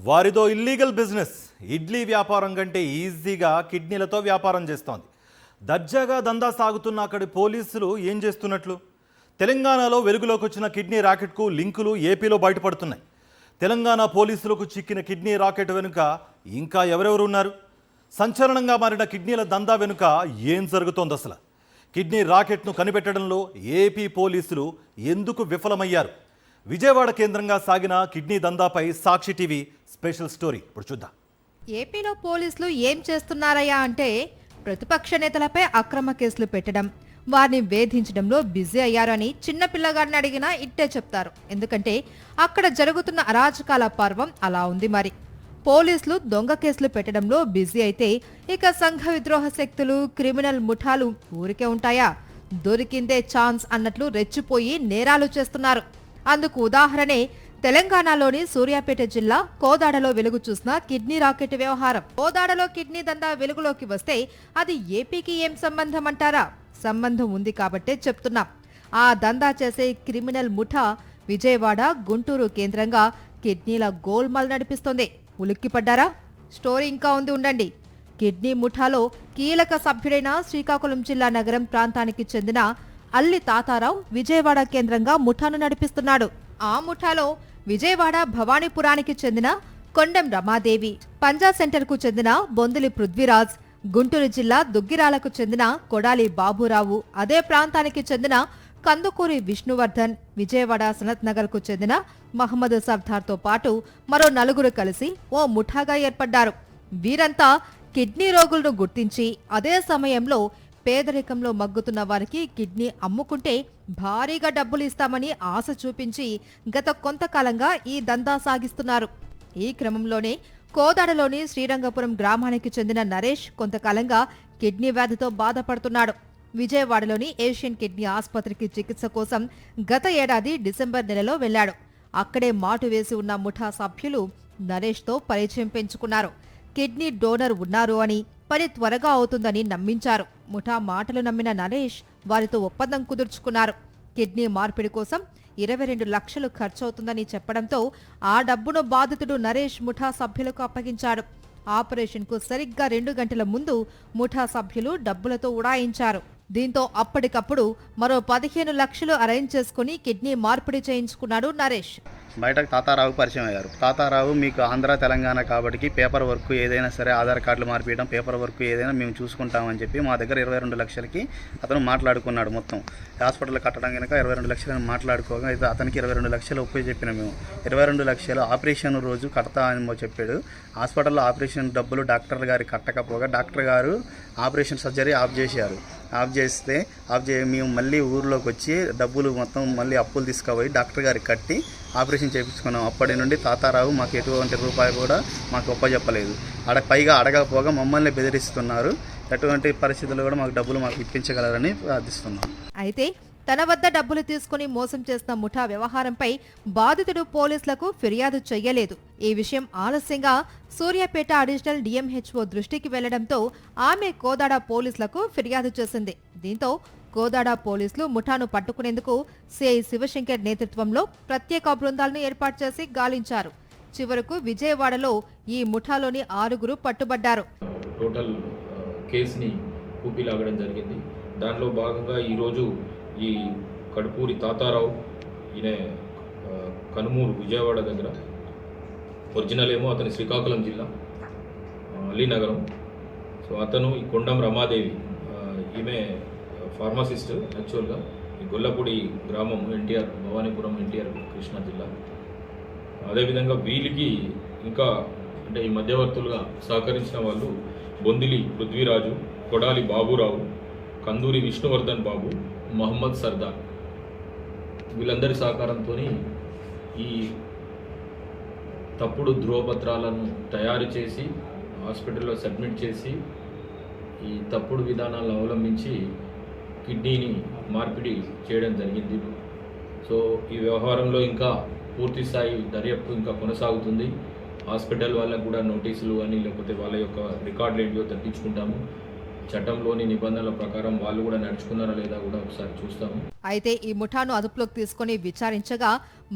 వారిదో illegal business idli వ్యాపారం కంటే ఈజీగా కిడ్నీలతో వ్యాపారం చేస్తోంది. దర్జాగా దందా సాగుతున్న అక్కడి పోలీసులు ఏం చేస్తున్నట్లు? తెలంగాణలో వెలుగులోకి వచ్చిన కిడ్నీ రాకెట్కు లింకులు ఏపీలో బయటపడుతున్నాయి. తెలంగాణ పోలీసులకు చిక్కిన కిడ్నీ రాకెట్ వెనుక ఇంకా ఎవరెవరు ఉన్నారు? సంచలనంగా మారిన కిడ్నీల దందా వెనుక ఏం జరుగుతోంది అసలు? కిడ్నీ రాకెట్ను కనిపెట్టడంలో ఏపీ పోలీసులు ఎందుకు విఫలమయ్యారు? విజయవాడ కేంద్రంగా సాగిన కిడ్నీ దందాపై సాక్షి టీవీ స్పెషల్ స్టోరీ ఇప్పుడు చూద్దాం. ఏపీలో పోలీసులు ఏం చేస్తున్నారయ్యా అంటే ప్రతిపక్ష నేతలపై అక్రమ కేసులు పెట్టడం, వారిని వేధించడంలో బిజీ అయ్యారని చిన్న పిల్లగాడిని అడిగినా ఇట్టే చెప్తారు. ఎందుకంటే అక్కడ జరుగుతున్న అరాచకాల పర్వం అలా ఉంది. మరి పోలీసులు దొంగ కేసులు పెట్టడంలో బిజీ అయితే ఇక సంఘ విద్రోహ శక్తులు, క్రిమినల్ ముఠాలు ఊరికే ఉంటాయా? దొరికిందే ఛాన్స్ అన్నట్లు రెచ్చిపోయి నేరాలు చేస్తున్నారు. అందుకు ఉదాహరణే తెలంగాణలోని సూర్యాపేట జిల్లా కోదాడలో వెలుగు చూసిన కిడ్నీ రాకెట్ వ్యవహారం. కోదాడలో కిడ్నీ దందా వెలుగులోకి వస్తే అది ఏపీకి ఏం సంబంధం అంటారా? సంబంధం ఉంది కాబట్టే చెప్తున్నాం. ఆ దందా చేసే క్రిమినల్ ముఠా విజయవాడ, గుంటూరు కేంద్రంగా కిడ్నీల గోల్మాల్ నడిపిస్తోంది. ఉలిక్కిపడ్డారా? స్టోరీ ఇంకా ఉంది, ఉండండి. కిడ్నీ ముఠాలో కీలక సభ్యుడైన శ్రీకాకుళం జిల్లా నగరం ప్రాంతానికి చెందిన అల్లి తాతారావు విజయవాడ కేంద్రంగా ముఠాను నడిపిస్తున్నాడు. ఆ ముఠాలో విజయవాడ భవానీపురానికి చెందిన కొండెం రమాదేవి, పంజా సెంటర్ కు చెందిన బొందులి పృథ్వీరాజ్, గుంటూరు జిల్లా దుగ్గిరాలకు చెందిన కొడాలి బాబురావు, అదే ప్రాంతానికి చెందిన కందుకూరి విష్ణువర్ధన్, విజయవాడ సనత్ నగర్ కు చెందిన మహమ్మద్ సర్దార్ తో పాటు మరో నలుగురు కలిసి ఓ ముఠాగా ఏర్పడ్డారు. వీరంతా కిడ్నీ రోగులను గుర్తించి అదే సమయంలో పేదరికంలో మగ్గుతున్న వారికి కిడ్నీ అమ్ముకుంటే భారీగా డబ్బులు ఇస్తామని ఆశ చూపించి గత కొంతకాలంగా ఈ దందా సాగిస్తున్నారు. ఈ క్రమంలోనే కోదాడలోని శ్రీరంగపురం గ్రామానికి చెందిన నరేష్ కొంతకాలంగా కిడ్నీ వ్యాధితో బాధపడుతున్నాడు. విజయవాడలోని ఏషియన్ కిడ్నీ ఆసుపత్రికి చికిత్స కోసం గత ఏడాది డిసెంబర్ నెలలో వెళ్లాడు. అక్కడే మాటు వేసి ఉన్న ముఠా సభ్యులు నరేష్తో పరిచయం పెంచుకున్నారు. కిడ్నీ డోనర్ ఉన్నారు అని, పని త్వరగా అవుతుందని నమ్మించారు. ముఠా మాటలు నమ్మిన నరేష్ వారితో ఒప్పందం కుదుర్చుకున్నారు. కిడ్నీ మార్పిడి కోసం 22 లక్షలు ఖర్చవుతుందని చెప్పడంతో ఆ డబ్బును బాధితుడు నరేష్ ముఠా సభ్యులకు అప్పగించాడు. ఆపరేషన్కు సరిగ్గా 2 గంటల ముందు ముఠా సభ్యులు డబ్బులతో ఉడాయించారు. దీంతో అప్పటికప్పుడు మరో 15 లక్షలు అరేంజ్ చేసుకుని కిడ్నీ మార్పిడి చేయించుకున్నాడు నరేష్. బయటకు తాతారావు పరిచయం అయ్యారు. తాతారావు మీకు ఆంధ్ర తెలంగాణ కాబట్టి పేపర్ వర్క్ ఏదైనా సరే, ఆధార్ కార్డులు మార్పియడం, పేపర్ వర్క్ ఏదైనా మేము చూసుకుంటామని చెప్పి మా దగ్గర 22 లక్షలకి అతను మాట్లాడుకున్నాడు. మొత్తం హాస్పిటల్ కట్టడం కనుక 22 లక్షలని మాట్లాడుకోగా అతనికి 22 లక్షలు ఒప్పి చెప్పిన మేము 22 లక్షలు ఆపరేషన్ రోజు కడతా అని చెప్పాడు. హాస్పిటల్లో ఆపరేషన్ డబ్బులు డాక్టర్ గారు కట్టకపోగా డాక్టర్ గారు ఆపరేషన్ సర్జరీ ఆఫ్ చేశారు. మేము మళ్ళీ ఊర్లోకి వచ్చి డబ్బులు మొత్తం మళ్ళీ అప్పులు తీసుకుపోయి డాక్టర్ గారికి కట్టి ఆపరేషన్ చేయించుకున్నాం. అప్పటి నుండి తాతారావు మాకు ఎటువంటి రూపాయి కూడా మాకు ఒప్పజెప్పలేదు. పైగా అడగకపోగా మమ్మల్ని బెదిరిస్తున్నారు. ఎటువంటి పరిస్థితుల్లో కూడా మాకు ఇప్పించగలరని ప్రార్థిస్తున్నాం. అయితే తన వద్ద డబ్బులు తీసుకుని మోసం చేసిన ముఠా వ్యవహారంపై బాధితుడు పోలీసులకు ఫిర్యాదు చెయ్యలేదు. ఈ విషయం ఆలస్యంగా సూర్యాపేట అడిషనల్ డిఎంహెచ్ఓ దృష్టికి వెళ్లడంతో ఆమె కోదాడ పోలీసులకు ఫిర్యాదు చేసింది. దీంతో కోదాడ పోలీసులు ముఠాను పట్టుకునేందుకు సిఐ శివశంకర్ నేతృత్వంలో ప్రత్యేక బృందాలను ఏర్పాటు చేసి గాలించారు. చివరకు విజయవాడలో ఈ ముఠాలోని 6 పట్టుబడ్డారు. టోటల్ కేసుని కూపీలాగడం జరిగింది. దానిలో భాగంగా ఈరోజు ఈ కడుపూరి తాతారావు, ఈయన కనుమూరు విజయవాడ దగ్గర, ఒరిజినల్ ఏమో అతని శ్రీకాకుళం జిల్లా అలీనగరం. సో అతను ఈ కొండం రమాదేవి, ఈమె ఫార్మసిస్ట్ యాక్చువల్గా, ఈ గొల్లపూడి గ్రామం ఎన్టీఆర్, భవానీపురం ఎన్టీఆర్ కృష్ణా జిల్లా. అదేవిధంగా వీళ్ళకి ఇంకా అంటే ఈ మధ్యవర్తులుగా సహకరించిన వాళ్ళు బొందిలి పృథ్వీరాజు, కొడాలి బాబురావు, కందూరి విష్ణువర్ధన్ బాబు, మహమ్మద్ సర్దార్. వీళ్ళందరి సహకారంతో ఈ తప్పుడు ధ్రువపత్రాలను తయారు చేసి హాస్పిటల్లో సబ్మిట్ చేసి ఈ తప్పుడు విధానాలను అవలంబించి కిడ్నీని మార్పిడి చేయడం జరిగింది. సో ఈ వ్యవహారంలో ఇంకా పూర్తి స్థాయి దర్యాప్తు ఇంకా కొనసాగుతుంది. హాస్పిటల్ వాళ్ళకు కూడా నోటీసులు అని, లేకపోతే వాళ్ళ యొక్క రికార్డులు ఏంటో తగ్గించుకుంటాము. చట్టంలోని నిబంధనల ప్రకారం వాళ్ళు కూడా నడుచుకున్నారా లేదా కూడా ఒకసారి చూస్తాము. అయితే ఈ ముఠాను అదుపులోకి తీసుకుని విచారించగా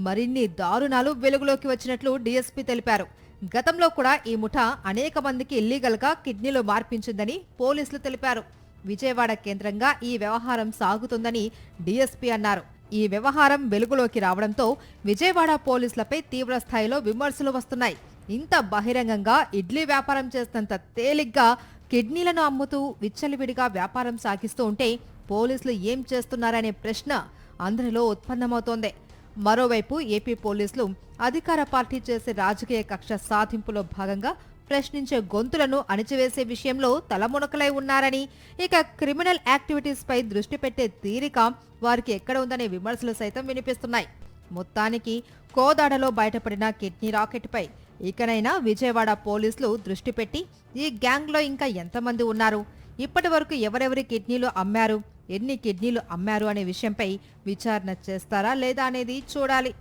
మరిన్ని దారుణాలు వెలుగులోకి వచ్చినట్లు డీఎస్పీ తెలిపారు. గతంలో కూడా ఈ ముఠా అనేక మందికి ఇల్లీగల్గా కిడ్నీలు మార్పించిందని పోలీసులు తెలిపారు. విజయవాడ కేంద్రంగా ఈ వ్యవహారం సాగుతుందని డీఎస్పీ అన్నారు. ఈ వ్యవహారం వెలుగులోకి రావడంతో విజయవాడ పోలీసులపై తీవ్ర స్థాయిలో విమర్శలు వస్తున్నాయి. ఇంత బహిరంగంగా ఇడ్లీ వ్యాపారం చేసినంత తేలిగ్గా కిడ్నీలను అమ్ముతూ విచ్చలవిడిగా వ్యాపారం సాగిస్తూ ఉంటే పోలీసులు ఏం చేస్తున్నారనే ప్రశ్న అందరిలో ఉత్పన్నమవుతోంది. మరోవైపు ఏపీ పోలీసులు అధికార పార్టీ చేసే రాజకీయ కక్ష సాధింపులో భాగంగా ప్రశ్నించే గొంతులను అణిచివేసే విషయంలో తలమునకలై ఉన్నారని, ఇక క్రిమినల్ యాక్టివిటీస్ పై దృష్టి పెట్టే తీరిక వారికి ఎక్కడ ఉందనే విమర్శలు సైతం వినిపిస్తున్నాయి. మొత్తానికి కోదాడలో బయటపడిన కిడ్నీ రాకెట్ పై ఇకనైనా విజయవాడ పోలీసులు దృష్టి పెట్టి ఈ గ్యాంగ్లో ఇంకా ఎంతమంది ఉన్నారు, ఇప్పటి వరకు ఎవరెవరి కిడ్నీలు అమ్మారు, ఎన్ని కిడ్నీలు అమ్మారు అనే విషయంపై విచారణ చేస్తారా లేదా అనేది చూడాలి.